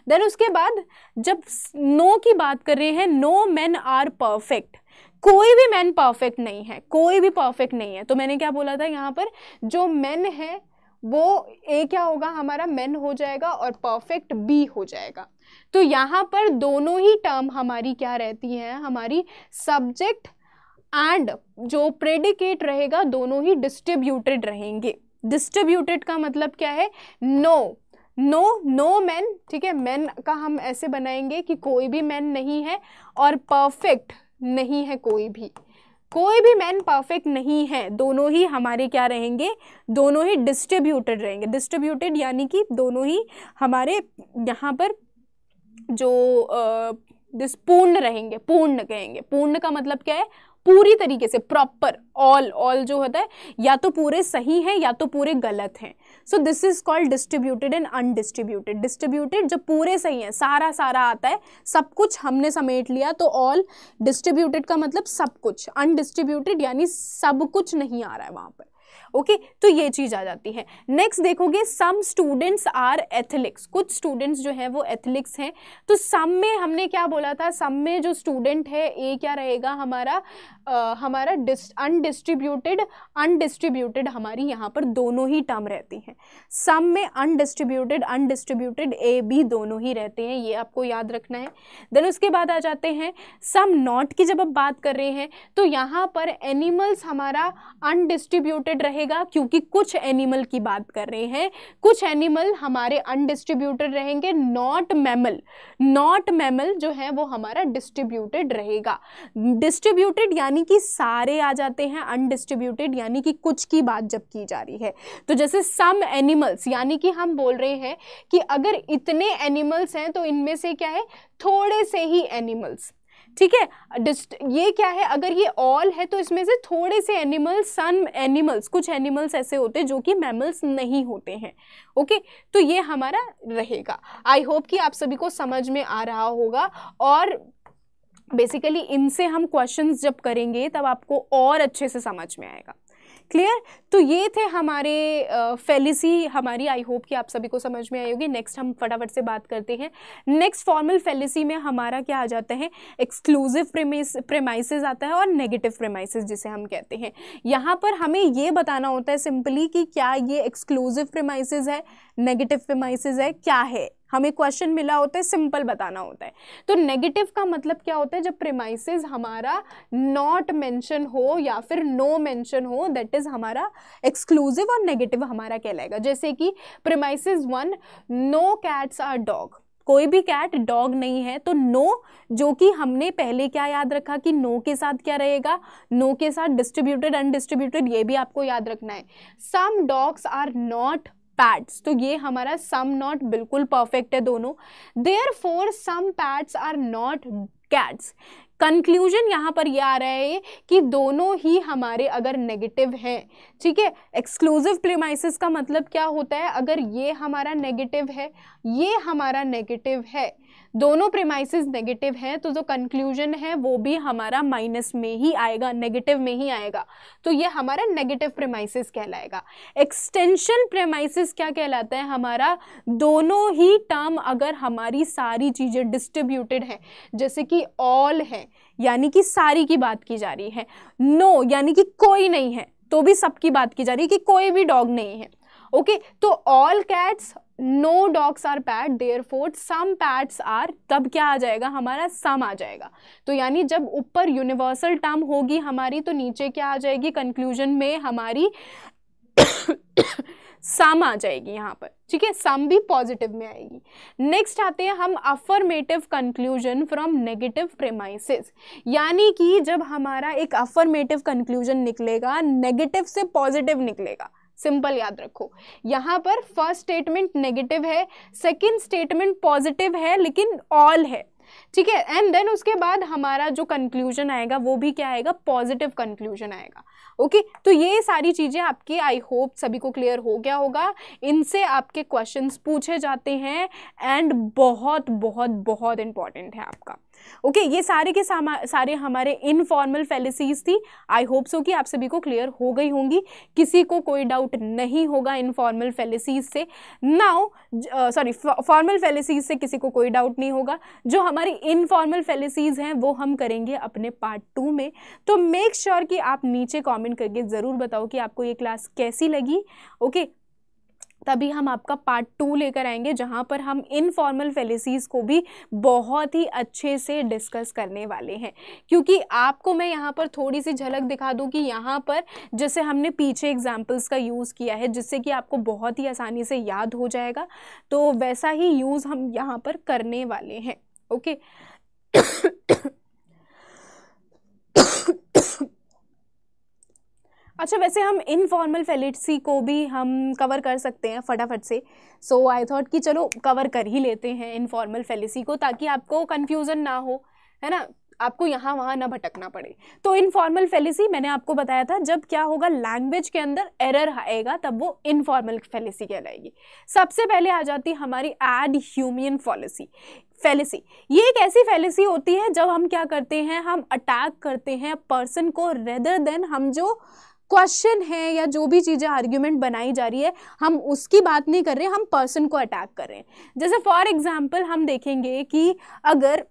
देन उसके बाद जब नो की बात कर रहे हैं, नो मैन आर परफेक्ट, कोई भी मैन परफेक्ट नहीं है, कोई भी परफेक्ट नहीं है। तो मैंने क्या बोला था, यहाँ पर जो मैन है वो ए क्या होगा हमारा, मैन हो जाएगा, और परफेक्ट बी हो जाएगा। तो यहाँ पर दोनों ही टर्म हमारी क्या रहती हैं, हमारी सब्जेक्ट एंड जो प्रेडिकेट रहेगा दोनों ही डिस्ट्रीब्यूटेड रहेंगे। डिस्ट्रीब्यूटेड का मतलब क्या है, नो मैन, ठीक है, मैन का हम ऐसे बनाएंगे कि कोई भी मैन नहीं है, और परफेक्ट नहीं है, कोई भी मैन परफेक्ट नहीं है, दोनों ही हमारे क्या रहेंगे, दोनों ही डिस्ट्रीब्यूटेड रहेंगे। डिस्ट्रीब्यूटेड यानी कि दोनों ही हमारे यहाँ पर जो पूर्ण रहेंगे, पूर्ण कहेंगे। पूर्ण का मतलब क्या है, पूरी तरीके से, प्रॉपर। ऑल जो होता है या तो पूरे सही हैं या तो पूरे गलत हैं। So this is called distributed and undistributed. Distributed जब पूरे सही हैं, सारा आता है, सब कुछ हमने समेट लिया, तो ऑल। डिस्ट्रीब्यूटेड का मतलब सब कुछ, अनडिस्ट्रीब्यूटेड यानी सब कुछ नहीं आ रहा है वहां पर। ओके, तो ये चीज आ जाती है। नेक्स्ट देखोगे, सम स्टूडेंट्स आर एथलेटिक्स, कुछ स्टूडेंट्स जो है वो एथलेटिक्स हैं। तो सम में हमने क्या बोला था, सम में जो स्टूडेंट है ए क्या रहेगा हमारा, हमारा अनडिस्ट्रीब्यूटेड हमारी यहाँ पर दोनों ही टर्म रहती हैं। सम में अनडिस्ट्रीब्यूटेड ए बी दोनों ही रहते हैं, ये आपको याद रखना है। देन उसके बाद आ जाते हैं सम नॉट की। जब आप बात कर रहे हैं तो यहाँ पर एनिमल्स हमारा अनडिस्ट्रीब्यूटेड रहेगा, क्योंकि कुछ एनिमल की बात कर रहे हैं, कुछ एनिमल हमारे अनडिस्ट्रीब्यूटेड रहेंगे। नॉट मैमल जो है वो हमारा डिस्ट्रीब्यूटेड रहेगा। डिस्ट्रीब्यूटेड यानी कि सारे आ जाते हैं, अनडिस्ट्रीब्यूटेड यानी कि कुछ की बात जब की जा रही है। तो जैसे सम एनिमल्स यानी कि हम बोल रहे हैं कि अगर इतने एनिमल्स हैं तो इनमें से क्या है, थोड़े से ही एनिमल्स, ठीक है। ये क्या है, अगर ये ऑल है तो इसमें से थोड़े से एनिमल्स, सम एनिमल्स, कुछ एनिमल्स ऐसे होते हैं जो कि मैमल्स नहीं होते हैं। ओके, तो ये हमारा रहेगा। आई होप कि आप सभी को समझ में आ रहा होगा, और बेसिकली इनसे हम क्वेश्चंस जब करेंगे तब आपको और अच्छे से समझ में आएगा। क्लियर? तो ये थे हमारे फेलिसी हमारी। आई होप कि आप सभी को समझ में आई होगी। नेक्स्ट हम फटाफट से बात करते हैं। नेक्स्ट फॉर्मल फेलिसी में हमारा क्या आ जाता है, एक्सक्लूसिव प्रेमाइसेस आता है और नेगेटिव प्रेमाइसेस जिसे हम कहते हैं। यहाँ पर हमें ये बताना होता है सिंपली कि क्या ये एक्सक्लूसिव प्रेमाइसेस है, नेगेटिव प्रेमाइसेस है, क्या है, हमें क्वेश्चन मिला होता है, सिंपल बताना होता है। तो नेगेटिव का मतलब क्या होता है, जब प्रीमाइसेस हमारा नॉट मेंशन हो या फिर नो मेंशन हो, दैट इज हमारा एक्सक्लूसिव, और नेगेटिव हमारा कहलाएगा। जैसे कि premises 1, no cats are dog, कोई भी कैट डॉग नहीं है, तो नो, जो कि हमने पहले क्या याद रखा कि नो के साथ क्या रहेगा, नो के साथ डिस्ट्रीब्यूटेड अनडिस्ट्रीब्यूटेड, ये भी आपको याद रखना है। Some dogs are not pets, तो ये हमारा सम नॉट बिल्कुल परफेक्ट है दोनों। Therefore some pets are not cats. Conclusion यहाँ पर यह आ रहा है कि दोनों ही हमारे अगर नेगेटिव हैं, ठीक है, एक्सक्लूसिव प्रीमाइसेस का मतलब क्या होता है, अगर ये हमारा नेगेटिव है, ये हमारा नेगेटिव है, दोनों प्रीमाइसेस नेगेटिव हैं, तो जो कंक्लूजन है वो भी हमारा माइनस में ही आएगा, नेगेटिव में ही आएगा, तो ये हमारा नेगेटिव प्रीमाइसेस कहलाएगा। एक्सटेंशन प्रीमाइसेस क्या कहलाता है, हमारा दोनों ही टर्म अगर हमारी सारी चीजें डिस्ट्रीब्यूटेड हैं, जैसे कि ऑल है यानी कि सारी की बात की जा रही है, नो यानी कि कोई नहीं है, तो भी सबकी बात की जा रही है कि कोई भी डॉग नहीं है, ओके। तो all cats, no dogs are pet, therefore some pets are, तब क्या आ जाएगा, हमारा सम आ जाएगा। तो यानी जब ऊपर यूनिवर्सल टर्म होगी हमारी, तो नीचे क्या आ जाएगी, कंक्लूजन में हमारी सम आ जाएगी यहाँ पर, ठीक है, सम भी पॉजिटिव में आएगी। नेक्स्ट आते हैं हम affirmative conclusion from negative premises, यानी कि जब हमारा एक अफर्मेटिव कंक्लूजन निकलेगा, नेगेटिव से पॉजिटिव निकलेगा। सिंपल याद रखो, यहाँ पर फर्स्ट स्टेटमेंट नेगेटिव है, सेकंड स्टेटमेंट पॉजिटिव है लेकिन ऑल है, ठीक है, एंड देन उसके बाद हमारा जो कंक्लूजन आएगा वो भी क्या आएगा, पॉजिटिव कंक्लूजन आएगा, ओके। तो ये सारी चीजें आपके आई होप सभी को क्लियर हो गया होगा, इनसे आपके क्वेश्चंस पूछे जाते हैं एंड बहुत बहुत बहुत इंपॉर्टेंट है आपका, ओके। ये सारे के सारे हमारे इनफॉर्मल फैलेसीज थी, आई होप सो कि आप सभी को क्लियर हो गई होंगी, किसी को कोई डाउट नहीं होगा इनफॉर्मल फैलेसीज से। नाउ सॉरी, फॉर्मल फैलेसीज से किसी को कोई डाउट नहीं होगा, जो हमारी इनफॉर्मल फैलेसीज हैं वो हम करेंगे अपने पार्ट 2 में। तो मेक श्योर कि आप नीचे कमेंट करके ज़रूर बताओ कि आपको ये क्लास कैसी लगी, ओके। तभी हम आपका पार्ट 2 लेकर आएंगे, जहाँ पर हम इनफॉर्मल फैलेसीज को भी बहुत ही अच्छे से डिस्कस करने वाले हैं। क्योंकि आपको मैं यहाँ पर थोड़ी सी झलक दिखा दूँ कि यहाँ पर जैसे हमने पीछे एग्जाम्पल्स का यूज़ किया है, जिससे कि आपको बहुत ही आसानी से याद हो जाएगा, तो वैसा ही यूज़ हम यहाँ पर करने वाले हैं, ओके। अच्छा, वैसे हम इनफॉर्मल फैलेसी को भी हम कवर कर सकते हैं फटाफट से, सो आई थॉट कि चलो कवर कर ही लेते हैं इनफॉर्मल फैलेसी को, ताकि आपको कन्फ्यूज़न ना हो, है ना, आपको यहाँ वहाँ ना भटकना पड़े। तो इनफॉर्मल फैलेसी मैंने आपको बताया था, जब क्या होगा, लैंग्वेज के अंदर एरर आएगा तब वो इनफॉर्मल फैलेसी कहलाएगी। सबसे पहले आ जाती है हमारी एडह्यूमियन फैलेसी। ये एक ऐसी फैलेसी होती है जब हम क्या करते हैं, हम अटैक करते हैं पर्सन को, रेदर देन हम जो क्वेश्चन है या जो भी चीज़ें आर्ग्यूमेंट बनाई जा रही है हम उसकी बात नहीं कर रहे, हम पर्सन को अटैक कर रहे हैं। जैसे फॉर एग्जाम्पल हम देखेंगे कि अगर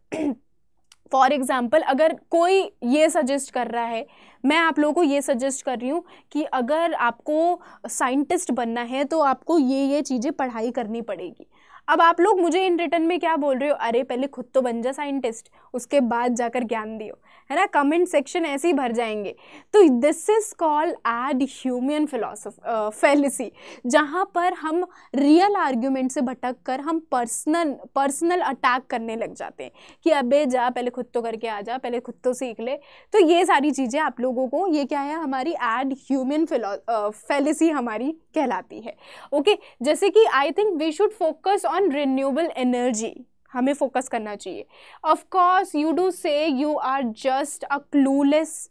अगर कोई ये सजेस्ट कर रहा है, मैं आप लोगों को ये सजेस्ट कर रही हूँ कि अगर आपको साइंटिस्ट बनना है तो आपको ये चीज़ें पढ़ाई करनी पड़ेगी। अब आप लोग मुझे इन रिटर्न में क्या बोल रहे हो, अरे पहले खुद तो बन जा साइंटिस्ट, उसके बाद जाकर ज्ञान दियो, है ना, कमेंट सेक्शन ऐसे ही भर जाएंगे। तो दिस इज कॉल्ड एडह्यूमियन फैलेसी, जहाँ पर हम रियल आर्ग्यूमेंट से भटक कर हम पर्सनल अटैक करने लग जाते हैं कि अबे जा, पहले खुद तो करके आ जा, पहले खुद तो सीख ले। तो ये सारी चीज़ें आप लोगों को, ये क्या है, हमारी एडह्यूमियन फैलेसी हमारी कहलाती है, ओके। जैसे कि I think we should focus on renewable energy, हमें फोकस करना चाहिए। Of course you do say you are just a clueless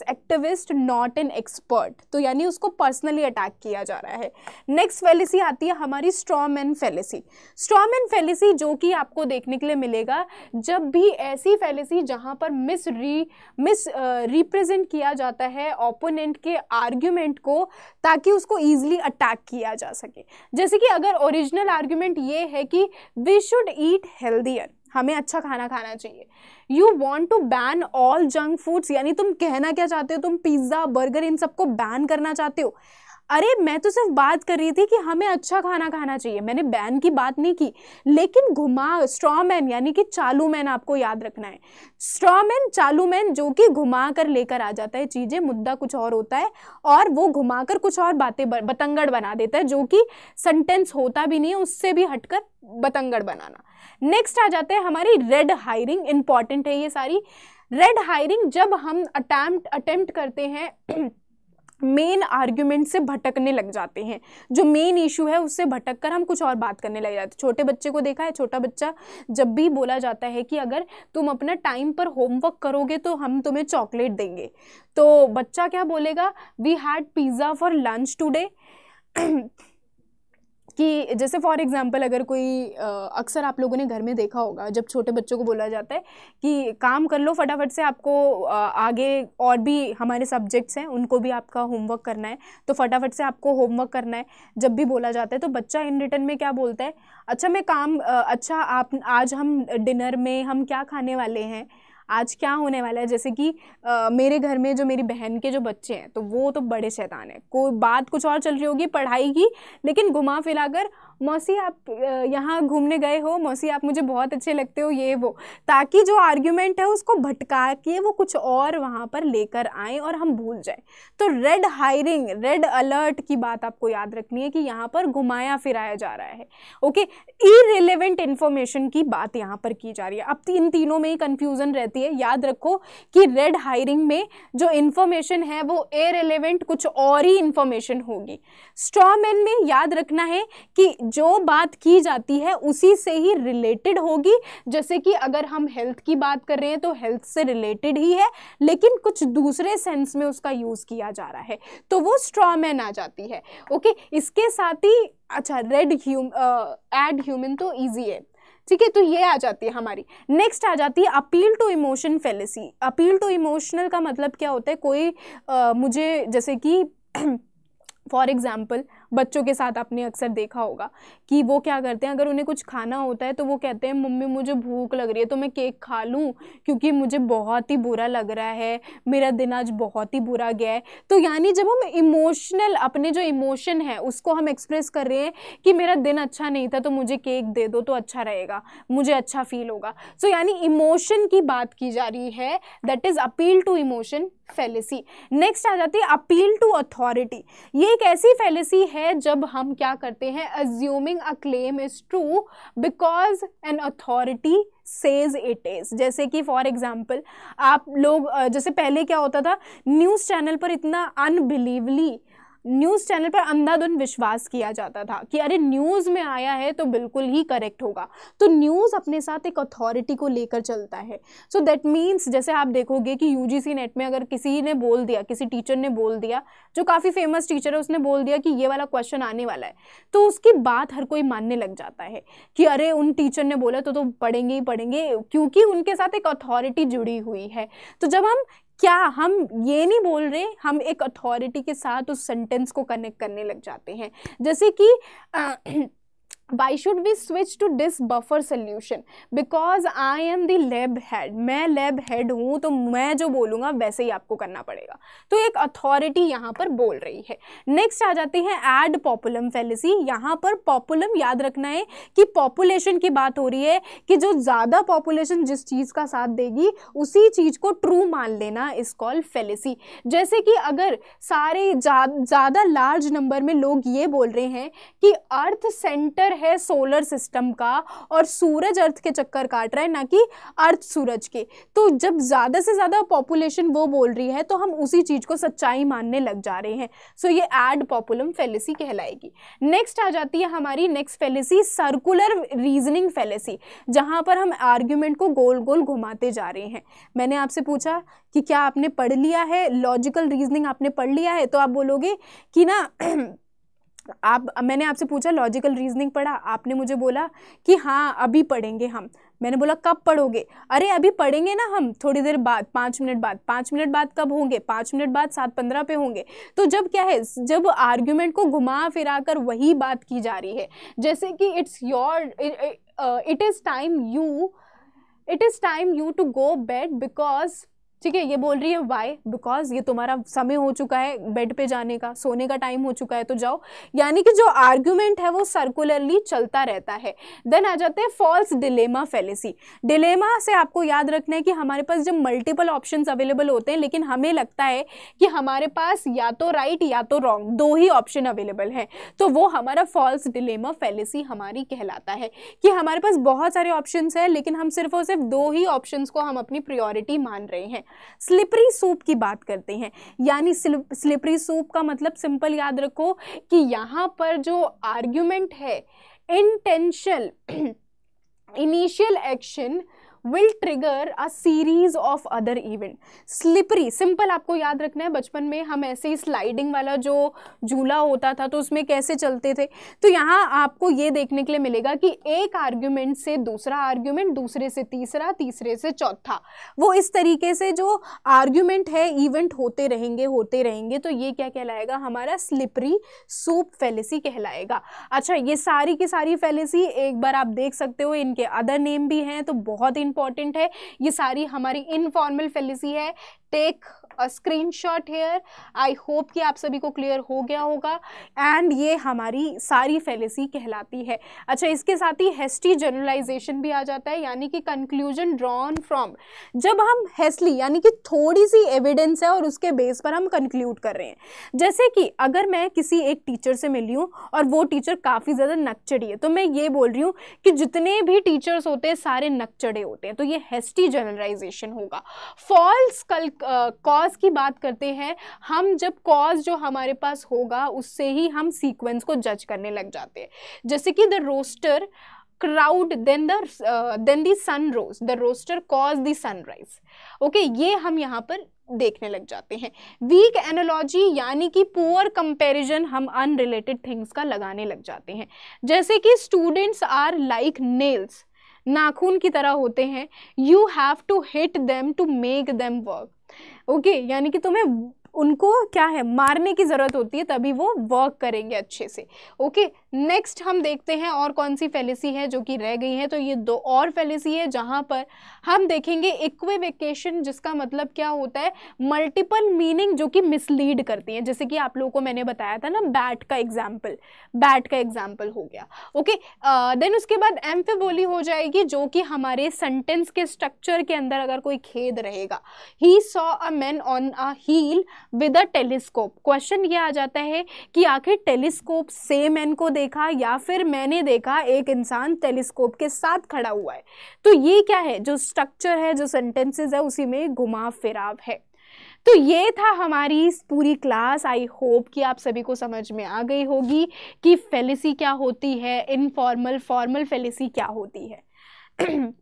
activist, not an expert, तो यानी उसको पर्सनली अटैक किया जा रहा है। नेक्स्ट फैलेसी आती है हमारी स्ट्रॉमैन फैलेसी। स्ट्रॉमैन फैलेसी जो कि आपको देखने के लिए मिलेगा जब भी ऐसी फैलेसी जहां पर रिप्रेजेंट किया जाता है ओपोनेंट के आर्ग्यूमेंट को, ताकि उसको ईजिली अटैक किया जा सके। जैसे कि अगर ओरिजिनल आर्ग्यूमेंट ये है कि वी शुड ईट हेल्दियर, हमें अच्छा खाना खाना चाहिए, you want to ban all junk foods, यानी तुम कहना क्या चाहते हो, तुम पिज्ज़ा बर्गर इन सबको बैन करना चाहते हो। अरे मैं तो सिर्फ बात कर रही थी कि हमें अच्छा खाना खाना चाहिए, मैंने बैन की बात नहीं की। लेकिन घुमा स्ट्रॉ मैन यानी कि चालू मैन आपको याद रखना है, स्ट्रॉ मैन चालू मैन जो कि घुमा कर लेकर आ जाता है चीजें, मुद्दा कुछ और होता है और वो घुमाकर कुछ और बातें बतंगड़ बना देता है, जो कि सेंटेंस होता भी नहीं है, उससे भी हटकर बतंगड़ बनाना। नेक्स्ट आ जाते हैं हमारी रेड हायरिंग। इंपॉर्टेंट है ये सारी। रेड हायरिंग जब हम अटेम्प्ट करते हैं मेन आर्ग्यूमेंट से भटकने लग जाते हैं, जो मेन इशू है उससे भटक कर हम कुछ और बात करने लग जाते हैं। छोटे बच्चे को देखा है, छोटा बच्चा जब भी बोला जाता है कि अगर तुम अपना टाइम पर होमवर्क करोगे तो हम तुम्हें चॉकलेट देंगे, तो बच्चा क्या बोलेगा, we had pizza for lunch today. कि जैसे फॉर एग्जांपल अगर कोई अक्सर आप लोगों ने घर में देखा होगा, जब छोटे बच्चों को बोला जाता है कि काम कर लो फटाफट से, आपको आगे और भी हमारे सब्जेक्ट्स हैं उनको भी आपका होमवर्क करना है, तो फटाफट से आपको होमवर्क करना है। जब भी बोला जाता है तो बच्चा इन रिटर्न में क्या बोलता है, अच्छा मैं काम अच्छा आप आज हम डिनर में हम क्या खाने वाले हैं, आज क्या होने वाला है। जैसे कि मेरे घर में जो मेरी बहन के जो बच्चे हैं तो वो तो बड़े शैतान हैं, कोई बात कुछ और चल रही होगी पढ़ाई की, लेकिन घुमा फिराकर मौसी आप यहाँ घूमने गए हो, मौसी आप मुझे बहुत अच्छे लगते हो, ये वो, ताकि जो आर्ग्यूमेंट है उसको भटका के वो कुछ और वहाँ पर लेकर आए और हम भूल जाए। तो रेड हायरिंग, रेड अलर्ट की बात आपको याद रखनी है कि यहाँ पर घुमाया फिराया जा रहा है। ओके, इररिलेवेंट इन्फॉर्मेशन की बात यहाँ पर की जा रही है। अब इन तीनों में ही कंफ्यूजन रहती है। याद रखो कि रेड हायरिंग में जो इन्फॉर्मेशन है वो इररिलेवेंट कुछ और ही इन्फॉर्मेशन होगी। स्ट्रॉ मैन में याद रखना है कि जो बात की जाती है उसी से ही रिलेटेड होगी। जैसे कि अगर हम हेल्थ की बात कर रहे हैं तो हेल्थ से रिलेटेड ही है, लेकिन कुछ दूसरे सेंस में उसका यूज किया जा रहा है, तो वो स्ट्रॉ मैन आ जाती है। ओके, इसके साथ ही अच्छा एड ह्यूमन तो इजी है, ठीक है, तो ये आ जाती है हमारी। नेक्स्ट आ जाती है appeal to emotion fallacy. Appeal to emotional का मतलब क्या होता है, कोई मुझे जैसे कि फॉर एग्जाम्पल बच्चों के साथ आपने अक्सर देखा होगा कि वो क्या करते हैं, अगर उन्हें कुछ खाना होता है तो वो कहते हैं मम्मी मुझे भूख लग रही है तो मैं केक खा लूँ क्योंकि मुझे बहुत ही बुरा लग रहा है, मेरा दिन आज बहुत ही बुरा गया है। तो यानी जब हम इमोशनल, अपने जो इमोशन है उसको हम एक्सप्रेस कर रहे हैं कि मेरा दिन अच्छा नहीं था तो मुझे केक दे दो तो अच्छा रहेगा, मुझे अच्छा फील होगा। सो यानी इमोशन की बात की जा रही है, that is appeal to emotion fallacy. Next आ जाती है अपील टू अथॉरिटी। ये एक ऐसी फेलिसी है जब हम क्या करते हैं, assuming a claim is true because an authority says it is. जैसे कि फॉर एग्जाम्पल आप लोग जैसे पहले क्या होता था, न्यूज़ चैनल पर इतना अनबिलीवली न्यूज़ चैनल पर अंधाधुंध विश्वास किया जाता था कि अरे न्यूज़ में आया है तो बिल्कुल ही करेक्ट होगा। तो न्यूज़ अपने साथ एक अथॉरिटी को लेकर चलता है। सो दैट मीन्स जैसे आप देखोगे कि यूजीसी नेट में अगर किसी ने बोल दिया, किसी टीचर ने बोल दिया, जो काफ़ी फेमस टीचर है, उसने बोल दिया कि ये वाला क्वेश्चन आने वाला है, तो उसकी बात हर कोई मानने लग जाता है कि अरे उन टीचर ने बोला तो पढ़ेंगे ही पढ़ेंगे, क्योंकि उनके साथ एक अथॉरिटी जुड़ी हुई है। तो जब हम ये नहीं बोल रहे, हम एक अथॉरिटी के साथ उस सेंटेंस को कनेक्ट करने लग जाते हैं। जैसे कि Why should we switch to this buffer solution? Because I am the lab head. मैं लैब हेड हूँ तो मैं जो बोलूँगा वैसे ही आपको करना पड़ेगा। तो एक अथॉरिटी यहाँ पर बोल रही है। नेक्स्ट आ जाती है एड पॉपुलम फेलिसी। यहाँ पर पॉपुलम याद रखना है कि पॉपुलेशन की बात हो रही है कि जो ज़्यादा पॉपुलेशन जिस चीज़ का साथ देगी उसी चीज़ को ट्रू मान लेना इज कॉल्ड फेलिसी। जैसे कि अगर सारे ज़्यादा लार्ज नंबर में लोग ये बोल रहे हैं कि अर्थ सेंटर है सोलर सिस्टम का और सूरज अर्थ के चक्कर काट रहा है, ना कि अर्थ सूरज के, तो जब ज्यादा से ज्यादा पॉपुलेशन वो बोल रही है तो हम उसी चीज को सच्चाई मानने लग जा रहे हैं। सो ये एड पॉपुलम फेलिसी कहलाएगी। नेक्स्ट आ जाती है हमारी next fallacy circular reasoning fallacy, जहां पर हम आर्ग्यूमेंट को गोल गोल घुमाते जा रहे हैं। मैंने आपसे पूछा कि क्या आपने पढ़ लिया है लॉजिकल रीजनिंग, आपने पढ़ लिया है, तो आप बोलोगे कि ना मैंने आपसे पूछा लॉजिकल रीजनिंग पढ़ा, आपने मुझे बोला कि हाँ अभी पढ़ेंगे हम। मैंने बोला कब पढ़ोगे, अरे अभी पढ़ेंगे ना हम थोड़ी देर बाद, 5 मिनट बाद। 5 मिनट बाद कब होंगे, 5 मिनट बाद 7:15 पे होंगे। तो जब क्या है, जब आर्ग्यूमेंट को घुमा फिरा कर वही बात की जा रही है, जैसे कि it is time you to go bed because ठीक है। ये बोल रही है वाई, बिकॉज ये तुम्हारा समय हो चुका है बेड पे जाने का, सोने का टाइम हो चुका है, तो जाओ। यानी कि जो आर्ग्यूमेंट है वो सर्कुलरली चलता रहता है। देन आ जाते हैं फॉल्स डिलेमा फेलिसी। डिलेमा से आपको याद रखना है कि हमारे पास जब मल्टीपल ऑप्शंस अवेलेबल होते हैं लेकिन हमें लगता है कि हमारे पास या तो राइट या तो रॉन्ग, दो ही ऑप्शन अवेलेबल हैं, तो वो हमारा फॉल्स डिलेमा फेलिसी हमारी कहलाता है कि हमारे पास बहुत सारे ऑप्शंस हैं लेकिन हम सिर्फ और सिर्फ दो ही ऑप्शंस को हम अपनी प्रायोरिटी मान रहे हैं। स्लिपरी सूप की बात करते हैं, यानी स्लिपरी सूप का मतलब सिंपल याद रखो कि यहाँ पर जो आर्ग्यूमेंट है, intentional initial action will trigger a series of other event। Slippery simple आपको याद रखना है, बचपन में हम ऐसे ही स्लाइडिंग वाला जो झूला होता था तो उसमें कैसे चलते थे, तो यहाँ आपको ये देखने के लिए मिलेगा कि एक आर्ग्यूमेंट से दूसरा आर्ग्यूमेंट, दूसरे से तीसरा, तीसरे से चौथा, वो इस तरीके से जो आर्ग्यूमेंट है इवेंट होते रहेंगे। तो ये क्या कहलाएगा, हमारा स्लिपरी सूप फेलिसी कहलाएगा। अच्छा, ये सारी की सारी फेलिसी एक बार आप देख सकते हो, इनके अदर नेम भी हैं, तो बहुत इंपॉर्टेंट है। ये सारी हमारी इनफॉर्मल फेलिसी है। Take a screenshot here. I hope कि आप सभी को क्लियर हो गया होगा। एंड ये हमारी सारी फेलिसी कहलाती है। अच्छा, इसके साथ ही हेस्टी जनरलाइजेशन भी आ जाता है, यानी कि कंक्लूजन ड्रॉन फ्रॉम। जब हम हेस्टली यानी कि थोड़ी सी एविडेंस है और उसके बेस पर हम कंक्लूड कर रहे हैं, जैसे कि अगर मैं किसी एक टीचर से मिली हूँ और वो टीचर काफ़ी ज़्यादा नकचड़ी है, तो मैं ये बोल रही हूँ कि जितने भी टीचर्स होते हैं सारे नकचड़े होते हैं, तो ये हेस्टी जनरलाइजेशन होगा। फॉल्स कॉज की बात करते हैं हम, जब कॉज जो हमारे पास होगा उससे ही हम सीक्वेंस को जज करने लग जाते हैं। जैसे कि the rooster crowed then the sun rose, the rooster cause the sunrise. Okay, ये हम यहाँ पर देखने लग जाते हैं। वीक एनालॉजी यानी कि पुअर कंपैरिजन हम अनरिलेटेड थिंग्स का लगाने लग जाते हैं, जैसे कि स्टूडेंट्स आर लाइक नेल्स, नाखून की तरह होते हैं, you have to hit them to make them work. Okay, यानी कि तुम्हें उनको क्या है, मारने की ज़रूरत होती है तभी वो वर्क करेंगे अच्छे से। ओके, नेक्स्ट हम देखते हैं और कौन सी फेलिसी है जो कि रह गई है। तो ये दो और फेलिसी है जहाँ पर हम देखेंगे इक्विवेकेशन, जिसका मतलब क्या होता है, मल्टीपल मीनिंग जो कि मिसलीड करती हैं। जैसे कि आप लोगों को मैंने बताया था ना, बैट का एग्जाम्पल हो गया। ओके, देन उसके बाद एम्फिबोली हो जाएगी, जो कि हमारे सेंटेंस के स्ट्रक्चर के अंदर अगर कोई खेद रहेगा। He saw a man on a hill with a telescope. Question ये आ जाता है कि आखिर टेलीस्कोप से मैन को देखा या फिर मैंने देखा एक इंसान टेलीस्कोप के साथ खड़ा हुआ है। तो ये क्या है, जो स्ट्रक्चर है, जो सेंटेंसेस है, उसी में घुमाव फिराव है। तो ये था हमारी पूरी क्लास। आई होप कि आप सभी को समझ में आ गई होगी कि फेलिसी क्या होती है, इनफॉर्मल, फॉर्मल फेलिसी क्या होती है।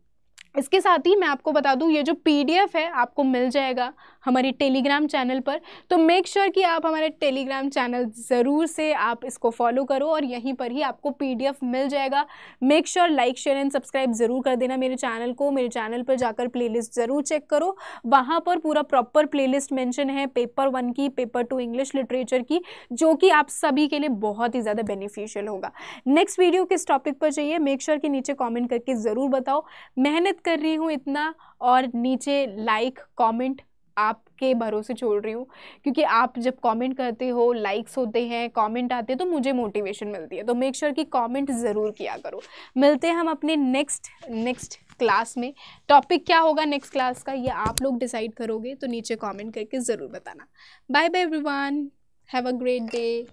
इसके साथ ही मैं आपको बता दूं, ये जो पीडीएफ है आपको मिल जाएगा हमारी टेलीग्राम चैनल पर, तो मेक श्योर कि आप हमारे टेलीग्राम चैनल ज़रूर से आप इसको फॉलो करो और यहीं पर ही आपको पीडीएफ मिल जाएगा। Make sure like, share and subscribe ज़रूर कर देना मेरे चैनल को। मेरे चैनल पर जाकर प्लेलिस्ट ज़रूर चेक करो, वहाँ पर पूरा प्रॉपर प्लेलिस्ट मेंशन है पेपर 1 की, पेपर 2 इंग्लिश लिटरेचर की, जो कि आप सभी के लिए बहुत ही ज़्यादा बेनिफिशियल होगा। नेक्स्ट वीडियो किस टॉपिक पर चाहिए, मेक श्योर कि नीचे कॉमेंट करके ज़रूर बताओ। मेहनत कर रही हूँ इतना, और नीचे लाइक कमेंट आपके भरोसे छोड़ रही हूँ, क्योंकि आप जब कमेंट करते हो, लाइक्स होते हैं, कमेंट आते हैं, तो मुझे मोटिवेशन मिलती है। तो मेक श्योर कि कमेंट ज़रूर किया करो। मिलते हैं हम अपने नेक्स्ट क्लास में। टॉपिक क्या होगा नेक्स्ट क्लास का, ये आप लोग डिसाइड करोगे, तो नीचे कमेंट करके ज़रूर बताना। Bye bye everyone, have a great day.